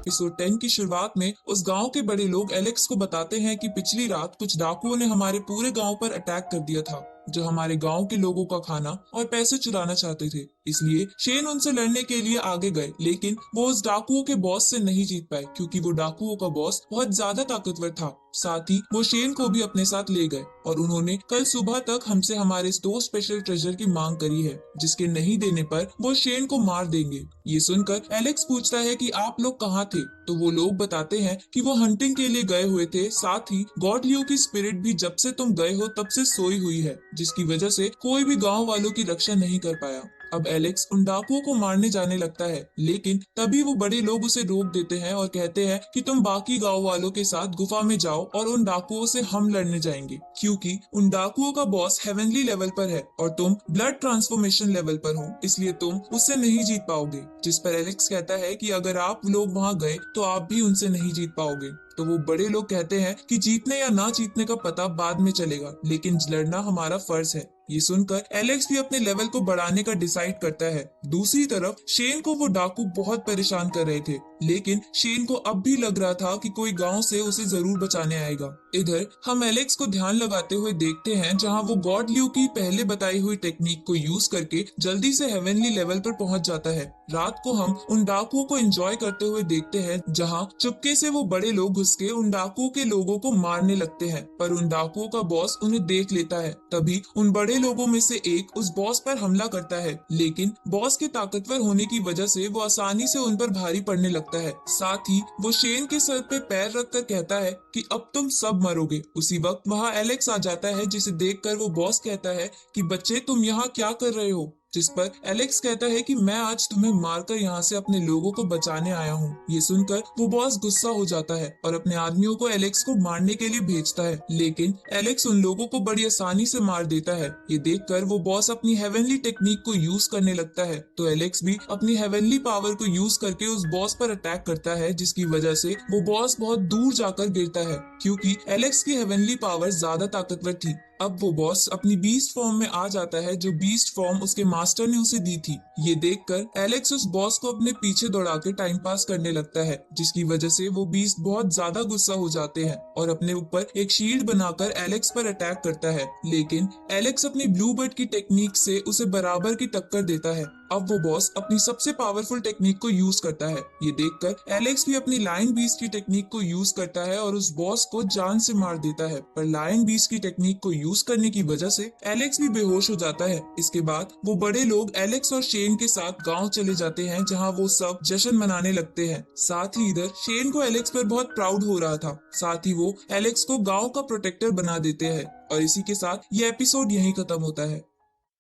Episode 10 की शुरुआत में उस गांव के बड़े लोग एलेक्स को बताते हैं कि पिछली रात कुछ डाकुओं ने हमारे पूरे गांव पर अटैक कर दिया था, जो हमारे गांव के लोगों का खाना और पैसे चुराना चाहते थे। इसलिए शेन उनसे लड़ने के लिए आगे गए, लेकिन वो उस डाकुओं के बॉस से नहीं जीत पाए क्योंकि वो डाकुओं का बॉस बहुत ज्यादा ताकतवर था। साथ ही वो शेन को भी अपने साथ ले गए और उन्होंने कल सुबह तक हमसे हमारे 2 स्पेशल ट्रेजर की मांग करी है, जिसके नहीं देने पर वो शेन को मार देंगे। ये सुनकर एलेक्स पूछता है कि आप लोग कहाँ थे, तो वो लोग बताते हैं कि वो हंटिंग के लिए गए हुए थे। साथ ही गॉड लियो की स्पिरिट भी जब से तुम गए हो तब से सोई हुई है, जिसकी वजह से कोई भी गांव वालों की रक्षा नहीं कर पाया। अब एलेक्स उन डाकुओं को मारने जाने लगता है, लेकिन तभी वो बड़े लोग उसे रोक देते हैं और कहते हैं कि तुम बाकी गांव वालों के साथ गुफा में जाओ और उन डाकुओं से हम लड़ने जाएंगे, क्योंकि उन डाकुओं का बॉस हेवनली लेवल पर है और तुम ब्लड ट्रांसफॉर्मेशन लेवल पर हो, इसलिए तुम उससे नहीं जीत पाओगे। जिस पर एलेक्स कहता है कि अगर आप लोग वहां गए तो आप भी उनसे नहीं जीत पाओगे। तो वो बड़े लोग कहते हैं कि जीतने या ना जीतने का पता बाद में चलेगा, लेकिन लड़ना हमारा फर्ज है। ये सुनकर एलेक्स भी अपने लेवल को बढ़ाने का डिसाइड करता है। दूसरी तरफ शेन को वो डाकू बहुत परेशान कर रहे थे, लेकिन शेन को अब भी लग रहा था कि कोई गांव से उसे जरूर बचाने आएगा। इधर हम एलेक्स को ध्यान लगाते हुए देखते हैं, जहां वो गॉड ल्यू की पहले बताई हुई टेक्निक को यूज करके जल्दी से हेवनली लेवल पर पहुंच जाता है। रात को हम उन डाकुओं को एंजॉय करते हुए देखते हैं, जहां चुपके से वो बड़े लोग घुस के उन डाकुओं के लोगों को मारने लगते हैं, पर उन डाकुओं का बॉस उन्हें देख लेता है। तभी उन बड़े लोगों में से एक उस बॉस पर हमला करता है, लेकिन बॉस के ताकतवर होने की वजह से वो आसानी से उन पर भारी पड़ने लगता है। साथ ही वो शेन के सर पे पैर रखकर कहता है कि अब तुम सब मरोगे। उसी वक्त वहाँ एलेक्स आ जाता है, जिसे देखकर वो बॉस कहता है कि बच्चे तुम यहाँ क्या कर रहे हो, जिस पर एलेक्स कहता है कि मैं आज तुम्हें मारकर यहाँ से अपने लोगों को बचाने आया हूँ। ये सुनकर वो बॉस गुस्सा हो जाता है और अपने आदमियों को एलेक्स को मारने के लिए भेजता है, लेकिन एलेक्स उन लोगों को बड़ी आसानी से मार देता है। ये देखकर वो बॉस अपनी हेवनली टेक्निक को यूज करने लगता है, तो एलेक्स भी अपनी हेवनली पावर को यूज करके उस बॉस पर अटैक करता है, जिसकी वजह से वो बॉस बहुत दूर जाकर गिरता है, क्योंकि एलेक्स की हेवनली पावर ज्यादा ताकतवर थी। अब वो बॉस अपनी बीस्ट फॉर्म में आ जाता है, जो बीस्ट फॉर्म उसके मास्टर ने उसे दी थी। ये देखकर एलेक्स उस बॉस को अपने पीछे दौड़ा के टाइम पास करने लगता है, जिसकी वजह से वो बीस्ट बहुत ज्यादा गुस्सा हो जाते हैं और अपने ऊपर एक शील्ड बनाकर एलेक्स पर अटैक करता है, लेकिन एलेक्स अपनी ब्लू बर्ड की टेक्निक से उसे बराबर की टक्कर देता है। अब वो बॉस अपनी सबसे पावरफुल टेक्निक को यूज करता है। ये देखकर एलेक्स भी अपनी लायन बीस्ट की टेक्निक को यूज करता है और उस बॉस को जान से मार देता है, पर लायन बीस्ट की टेक्निक को यूज करने की वजह से एलेक्स भी बेहोश हो जाता है। इसके बाद वो बड़े लोग एलेक्स और शेन के साथ गांव चले जाते हैं, जहां वो सब जश्न मनाने लगते हैं। साथ ही इधर शेन को एलेक्स पर बहुत प्राउड हो रहा था। साथ ही वो एलेक्स को गांव का प्रोटेक्टर बना देते हैं और इसी के साथ ये एपिसोड यहीं खत्म होता है।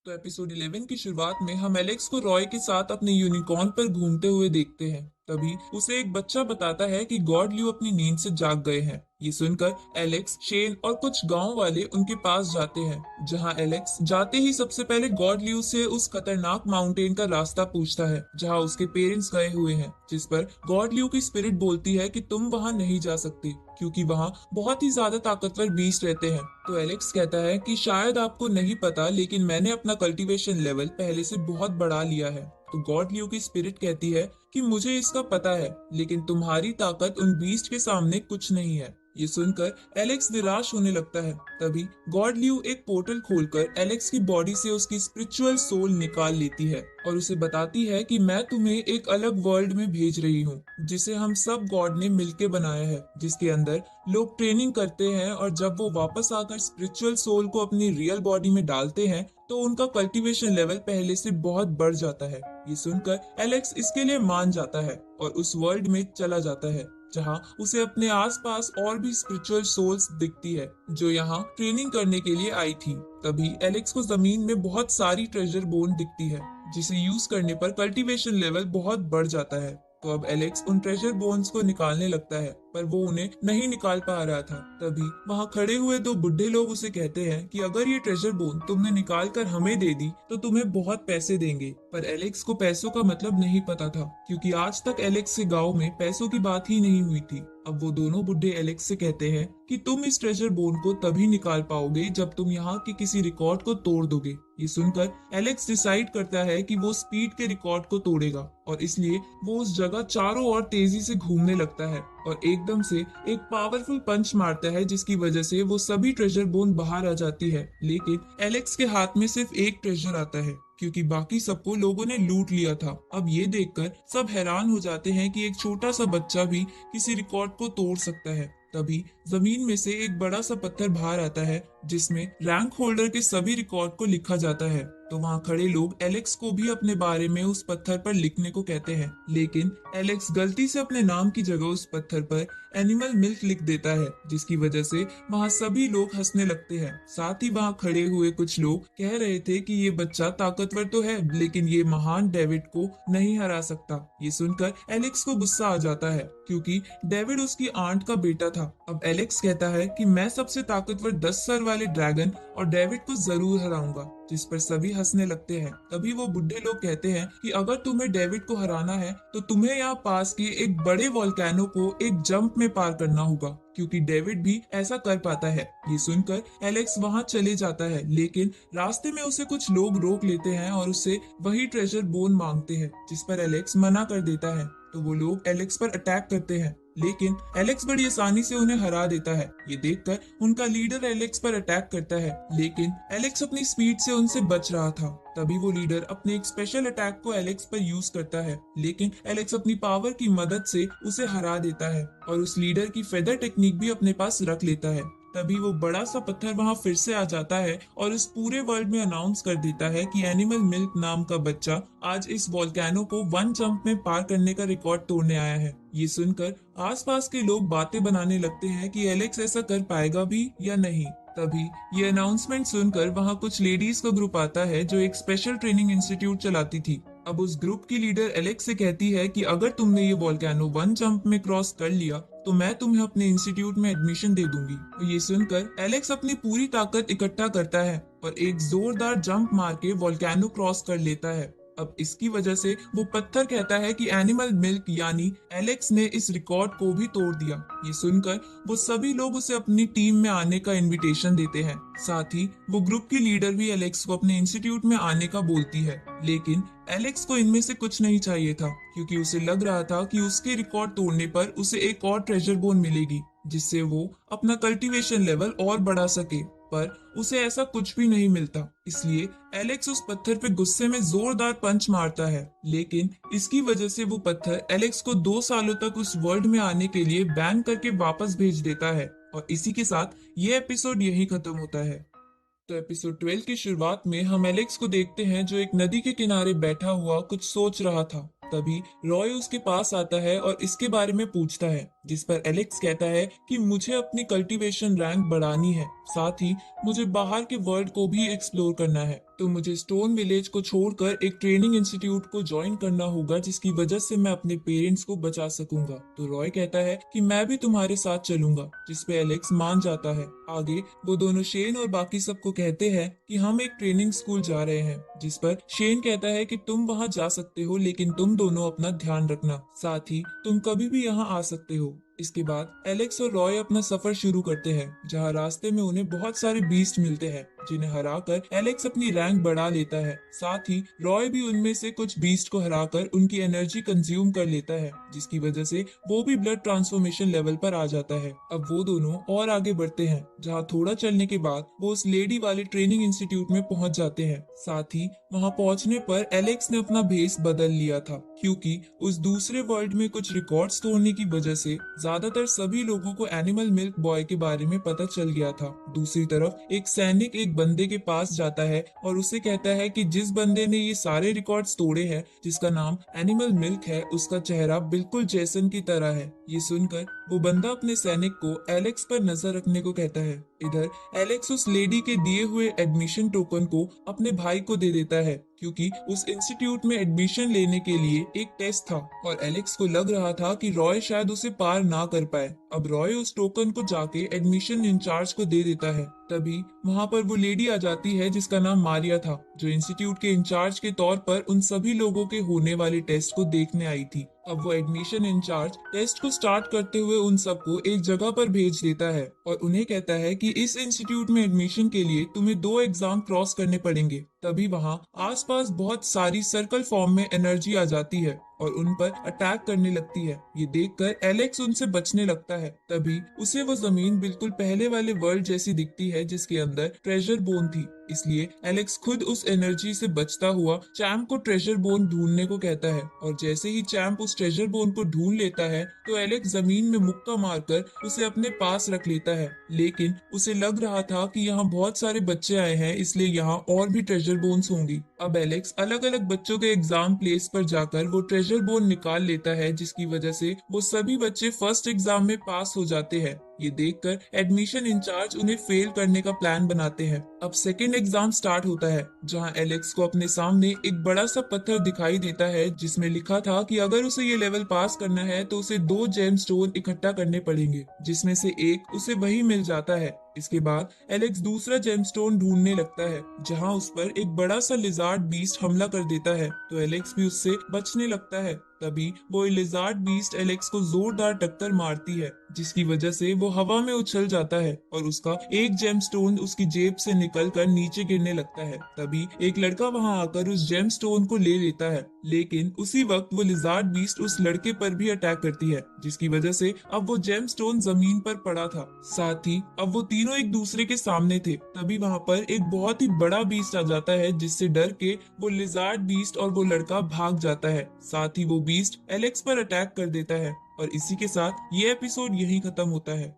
तो एपिसोड 11 की शुरुआत में हम एलेक्स को रॉय के साथ अपने यूनिकॉर्न पर घूमते हुए देखते हैं। तभी उसे एक बच्चा बताता है कि गॉड ल्यू अपनी नींद से जाग गए हैं। ये सुनकर एलेक्स, शेन और कुछ गांव वाले उनके पास जाते हैं, जहां एलेक्स जाते ही सबसे पहले गॉड ल्यू से उस खतरनाक माउंटेन का रास्ता पूछता है, जहां उसके पेरेंट्स गए हुए हैं। जिस पर गॉड ल्यू की स्पिरिट बोलती है कि तुम वहां नहीं जा सकते, क्योंकि वहां बहुत ही ज्यादा ताकतवर बीस्ट रहते हैं। तो एलेक्स कहता है कि शायद आपको नहीं पता, लेकिन मैंने अपना कल्टीवेशन लेवल पहले से बहुत बढ़ा लिया है। तो गॉड ल्यू की स्पिरिट कहती है कि मुझे इसका पता है, लेकिन तुम्हारी ताकत उन बीस्ट के सामने कुछ नहीं है। ये सुनकर एलेक्स निराश होने लगता है। तभी गॉड ल्यू एक पोर्टल खोलकर एलेक्स की बॉडी से उसकी स्पिरिचुअल सोल निकाल लेती है और उसे बताती है कि मैं तुम्हें एक अलग वर्ल्ड में भेज रही हूँ, जिसे हम सब गॉड ने मिलके बनाया है, जिसके अंदर लोग ट्रेनिंग करते हैं और जब वो वापस आकर स्पिरिचुअल सोल को अपनी रियल बॉडी में डालते हैं तो उनका कल्टीवेशन लेवल पहले से बहुत बढ़ जाता है। ये सुनकर एलेक्स इसके लिए मान जाता है और उस वर्ल्ड में चला जाता है, जहां उसे अपने आसपास और भी स्पिरिचुअल सोल्स दिखती है, जो यहाँ ट्रेनिंग करने के लिए आई थी। तभी एलेक्स को जमीन में बहुत सारी ट्रेजर बोन दिखती है, जिसे यूज करने पर कल्टीवेशन लेवल बहुत बढ़ जाता है। तो अब एलेक्स उन ट्रेजर बोन्स को निकालने लगता है पर वो उन्हें नहीं निकाल पा रहा था। तभी वहाँ खड़े हुए दो बुढ़े लोग उसे कहते हैं कि अगर ये ट्रेजर बोन तुमने निकाल कर हमें दे दी तो तुम्हें बहुत पैसे देंगे। पर एलेक्स को पैसों का मतलब नहीं पता था, क्योंकि आज तक एलेक्स के गांव में पैसों की बात ही नहीं हुई थी। अब वो दोनों बुढ़े एलेक्स से कहते हैं कि तुम इस ट्रेजर बोन को तभी निकाल पाओगे जब तुम यहाँ के किसी रिकॉर्ड को तोड़ दोगे। ये सुनकर एलेक्स डिसाइड करता है कि वो स्पीड के रिकॉर्ड को तोड़ेगा, और इसलिए वो उस जगह चारों ओर तेजी से घूमने लगता है और एकदम से एक पावरफुल पंच मारता है, जिसकी वजह से वो सभी ट्रेजर बोन बाहर आ जाती है। लेकिन एलेक्स के हाथ में सिर्फ एक ट्रेजर आता है, क्योंकि बाकी सबको लोगों ने लूट लिया था। अब ये देखकर सब हैरान हो जाते हैं कि एक छोटा सा बच्चा भी किसी रिकॉर्ड को तोड़ सकता है। तभी जमीन में से एक बड़ा सा पत्थर बाहर आता है, जिसमें रैंक होल्डर के सभी रिकॉर्ड को लिखा जाता है। तो वहाँ खड़े लोग एलेक्स को भी अपने बारे में उस पत्थर पर लिखने को कहते हैं, लेकिन एलेक्स गलती से अपने नाम की जगह उस पत्थर पर एनिमल मिल्क लिख देता है, जिसकी वजह से वहाँ सभी लोग हंसने लगते हैं। साथ ही वहाँ खड़े हुए कुछ लोग कह रहे थे कि ये बच्चा ताकतवर तो है, लेकिन ये महान डेविड को नहीं हरा सकता। ये सुनकर एलेक्स को गुस्सा आ जाता है, क्योंकि डेविड उसकी आंट का बेटा था। अब एलेक्स कहता है कि मैं सबसे ताकतवर 10 सर वाले ड्रैगन और डेविड को जरूर हराऊंगा, जिस पर सभी हंसने लगते हैं। तभी वो बुढ़े लोग कहते हैं कि अगर तुम्हें डेविड को हराना है तो तुम्हें यहाँ पास के एक बड़े वोल्केनो को एक जंप में पार करना होगा, क्योंकि डेविड भी ऐसा कर पाता है। ये सुनकर एलेक्स वहाँ चले जाता है, लेकिन रास्ते में उसे कुछ लोग रोक लेते हैं और उससे वही ट्रेजर बोन मांगते हैं, जिस पर एलेक्स मना कर देता है। तो वो लोग एलेक्स पर अटैक करते हैं, लेकिन एलेक्स बड़ी आसानी से उन्हें हरा देता है। ये देखकर उनका लीडर एलेक्स पर अटैक करता है, लेकिन एलेक्स अपनी स्पीड से उनसे बच रहा था। तभी वो लीडर अपने एक स्पेशल अटैक को एलेक्स पर यूज करता है, लेकिन एलेक्स अपनी पावर की मदद से उसे हरा देता है और उस लीडर की फेदर टेक्निक भी अपने पास रख लेता है। तभी वो बड़ा सा पत्थर वहां फिर से आ जाता है और इस पूरे वर्ल्ड में अनाउंस कर देता है कि एनिमल मिल्क नाम का बच्चा आज इस वोल्केनो को वन जंप में पार करने का रिकॉर्ड तोड़ने आया है। ये सुनकर आसपास के लोग बातें बनाने लगते हैं कि एलेक्स ऐसा कर पाएगा भी या नहीं। तभी ये अनाउंसमेंट सुनकर वहाँ कुछ लेडीज का ग्रुप आता है जो एक स्पेशल ट्रेनिंग इंस्टीट्यूट चलाती थी। अब उस ग्रुप की लीडर एलेक्स से कहती है कि अगर तुमने ये वोल्केनो वन जंप में क्रॉस कर लिया तो मैं तुम्हें अपने इंस्टीट्यूट में एडमिशन दे दूंगी। तो ये सुनकर एलेक्स अपनी पूरी ताकत इकट्ठा करता है और एक जोरदार जंप मार के वोल्केनो क्रॉस कर लेता है। अब इसकी वजह से वो पत्थर कहता है कि एनिमल मिल्क यानी एलेक्स ने इस रिकॉर्ड को भी तोड़ दिया। ये सुनकर वो सभी लोग उसे अपनी टीम में आने का इनविटेशन देते हैं। साथ ही वो ग्रुप की लीडर भी एलेक्स को अपने इंस्टीट्यूट में आने का बोलती है, लेकिन एलेक्स को इनमें से कुछ नहीं चाहिए था, क्योंकि उसे लग रहा था कि उसके रिकॉर्ड तोड़ने पर उसे एक और ट्रेजर बोन मिलेगी, जिससे वो अपना कल्टीवेशन लेवल और बढ़ा सके। पर उसे ऐसा कुछ भी नहीं मिलता, इसलिए एलेक्स उस पत्थर पे गुस्से में जोरदार पंच मारता है, लेकिन इसकी वजह से वो पत्थर एलेक्स को 2 सालों तक उस वर्ल्ड में आने के लिए बैन करके वापस भेज देता है। और इसी के साथ ये एपिसोड यही खत्म होता है। तो एपिसोड 12 की शुरुआत में हम एलेक्स को देखते हैं जो एक नदी के किनारे बैठा हुआ कुछ सोच रहा था। तभी रॉय उसके पास आता है और इसके बारे में पूछता है, जिस पर एलेक्स कहता है कि मुझे अपनी कल्टीवेशन रैंक बढ़ानी है, साथ ही मुझे बाहर के वर्ल्ड को भी एक्सप्लोर करना है। तो मुझे स्टोन विलेज को छोड़कर एक ट्रेनिंग इंस्टीट्यूट को ज्वाइन करना होगा, जिसकी वजह से मैं अपने पेरेंट्स को बचा सकूंगा। तो रॉय कहता है कि मैं भी तुम्हारे साथ चलूंगा, जिस पे एलेक्स मान जाता है। आगे वो दोनों शेन और बाकी सबको कहते हैं कि हम एक ट्रेनिंग स्कूल जा रहे हैं, जिस पर शेन कहता है कि तुम वहां जा सकते हो, लेकिन तुम दोनों अपना ध्यान रखना, साथ ही तुम कभी भी यहाँ आ सकते हो। इसके बाद एलेक्स और रॉय अपना सफर शुरू करते हैं, जहाँ रास्ते में उन्हें बहुत सारे बीस्ट मिलते हैं, जिन्हें हराकर एलेक्स अपनी रैंक बढ़ा लेता है। साथ ही रॉय भी उनमें से कुछ बीस्ट को हराकर उनकी एनर्जी कंज्यूम कर लेता है, जिसकी वजह से वो भी ब्लड ट्रांसफॉर्मेशन लेवल पर आ जाता है। अब वो दोनों और आगे बढ़ते हैं, जहाँ थोड़ा चलने के बाद वो उस लेडी वाले ट्रेनिंग इंस्टीट्यूट में पहुंच जाते हैं। साथ ही वहां पहुंचने पर एलेक्स ने अपना भेस बदल लिया था, क्योंकि उस दूसरे वर्ल्ड में कुछ रिकॉर्ड्स तोड़ने की वजह से ज्यादातर सभी लोगों को एनिमल मिल्क बॉय के बारे में पता चल गया था। दूसरी तरफ एक सैनिक एक बंदे के पास जाता है और उसे कहता है कि जिस बंदे ने ये सारे रिकॉर्ड्स तोड़े हैं, जिसका नाम एनिमल मिल्क है, उसका चेहरा बिल्कुल जेसन की तरह है। ये सुनकर वो बंदा अपने सैनिक को एलेक्स पर नजर रखने को कहता है। इधर एलेक्स उस लेडी के दिए हुए एडमिशन टोकन को अपने भाई को दे देता है, क्योंकि उस इंस्टीट्यूट में एडमिशन लेने के लिए एक टेस्ट था और एलेक्स को लग रहा था कि रॉय शायद उसे पार ना कर पाए। अब रॉय उस टोकन को जाके एडमिशन इंचार्ज को दे देता है। तभी वहां पर वो लेडी आ जाती है जिसका नाम मारिया था, जो इंस्टीट्यूट के इंचार्ज के तौर पर उन सभी लोगों के होने वाले टेस्ट को देखने आई थी। अब वो एडमिशन इंचार्ज टेस्ट को स्टार्ट करते हुए उन सबको एक जगह पर भेज देता है और उन्हें कहता है कि इस इंस्टीट्यूट में एडमिशन के लिए तुम्हें 2 एग्जाम क्रॉस करने पड़ेंगे। तभी वहाँ आसपास बहुत सारी सर्कल फॉर्म में एनर्जी आ जाती है और उन पर अटैक करने लगती है। ये देखकर एलेक्स उनसे बचने लगता है। तभी उसे वो जमीन बिल्कुल पहले वाले वर्ल्ड जैसी दिखती है जिसके अंदर ट्रेजर बोन थी। इसलिए एलेक्स खुद उस एनर्जी से बचता हुआ चैम्प को ट्रेजर बोन ढूंढने को कहता है और जैसे ही चैम्प उस ट्रेजर बोन को ढूंढ लेता है तो एलेक्स जमीन में मुक्का मारकर उसे अपने पास रख लेता है। लेकिन उसे लग रहा था कि यहाँ बहुत सारे बच्चे आए हैं, इसलिए यहाँ और भी ट्रेजर बोन्स होंगी। अब एलेक्स अलग अलग बच्चों के एग्जाम प्लेस पर जाकर वो ट्रेजर बोन निकाल लेता है, जिसकी वजह से वो सभी बच्चे फर्स्ट एग्जाम में पास हो जाते हैं। ये देखकर एडमिशन इंचार्ज उन्हें फेल करने का प्लान बनाते हैं। अब सेकेंड एग्जाम स्टार्ट होता है, जहां एलेक्स को अपने सामने एक बड़ा सा पत्थर दिखाई देता है जिसमें लिखा था कि अगर उसे ये लेवल पास करना है तो उसे 2 जेम स्टोन इकट्ठा करने पड़ेंगे, जिसमें से एक उसे वही मिल जाता है। इसके बाद एलेक्स दूसरा जेमस्टोन ढूंढने लगता है, जहां उस पर एक बड़ा सा लिजार्ड बीस्ट हमला कर देता है, तो एलेक्स भी उससे बचने लगता है। तभी वो लिजार्ड बीस्ट एलेक्स को जोरदार टक्कर मारती है, जिसकी वजह से वो हवा में उछल जाता है और उसका एक जेमस्टोन उसकी जेब से निकलकर नीचे गिरने लगता है। तभी एक लड़का वहां आकर उस जेमस्टोन को ले लेता है, लेकिन उसी वक्त वो लिजार्ड बीस्ट उस लड़के पर भी अटैक करती है, जिसकी वजह से अब वो जेमस्टोन जमीन पर पड़ा था। साथ ही अब वो तीनों एक दूसरे के सामने थे। तभी वहां पर एक बहुत ही बड़ा बीस्ट आ जाता है, जिससे डर के वो लिजार्ड बीस्ट और वो लड़का भाग जाता है। साथ ही वो बीस्ट एलेक्स पर अटैक कर देता है और इसी के साथ ये एपिसोड यहीं खत्म होता है।